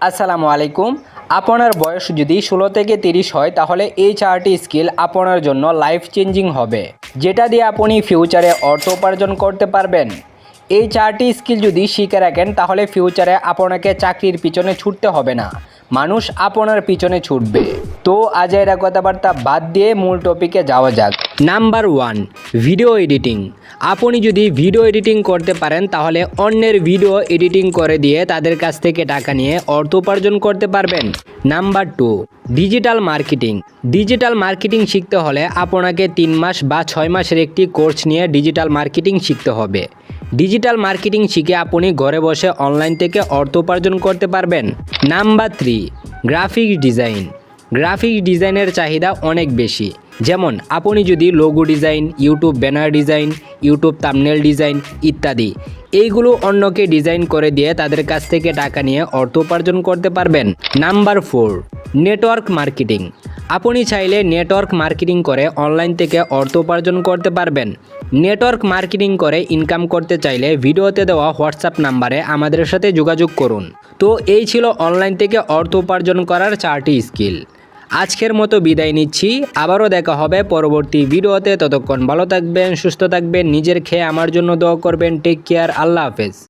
আসসালামু আলাইকুম। আপনার বয়স যদি 16 থেকে 30 হয় তাহলে এই 4টি স্কিল আপনার জন্য লাইফ চেঞ্জিং হবে, যেটা দিয়ে আপনি ফিউচারে অর্থ উপার্জন করতে পারবেন। এই 4টি স্কিল যদি শিখে রাখেন তাহলে ফিউচারে আপনাকে চাকরির পিছনে ছুটতে হবে না, মানুষ আপনার পিছনে ছুটবে। তো আজ এর কথাবার্তা বাদ দিয়ে মূল টপিকে যাওয়া যাক। Number 1, video editing. আপনি যদি ভিডিও এডিটিং করতে পারেন তাহলে অন্যের ভিডিও এডিটিং করে দিয়ে তাদের কাছ থেকে টাকা নিয়ে অর্থ উপার্জন করতে পারবেন। Number 2, digital marketing. Digital marketing শিখতে হলে আপনাকে 3 মাস বা 6 মাসের একটি কোর্স নিয়ে ডিজিটাল মার্কেটিং শিখতে হবে। ডিজিটাল মার্কেটিং শিখে আপনি ঘরে বসে অনলাইন থেকে অর্থ উপার্জন করতে পারবেন। Number 3, graphic design. গ্রাফিক ডিজাইনের চাহিদা অনেক বেশি। যেমন আপনি যদি logo design, YouTube banner design, YouTube thumbnail design ইত্যাদি এইগুলো অন্যকে ডিজাইন করে দিয়ে তাদের কাছ থেকে টাকা নিয়ে অর্থ উপার্জন করতে পারবেন। Number 4, network marketing. আপনি চাইলে নেটওয়ার্ক মার্কেটিং করে অনলাইন থেকে অর্থ উপার্জন করতে পারবেন। নেটওয়ার্ক মার্কেটিং করে ইনকাম করতে চাইলে ভিডিওতে দেওয়া হোয়াটসঅ্যাপ নাম্বারে আমাদের সাথে যোগাযোগ করুন। তো এই ছিল অনলাইন থেকে অর্থ উপার্জন করার 4টি স্কিল। আজকের মতো বিদায় নিচ্ছি, আবারও দেখা হবে পরবর্তী ভিডিওতে। ততক্ষণ ভালো থাকবেন, সুস্থ থাকবেন, নিজের খেয়ে আমার জন্য দোয়া করবেন। টেক কেয়ার, আল্লাহ হাফেজ।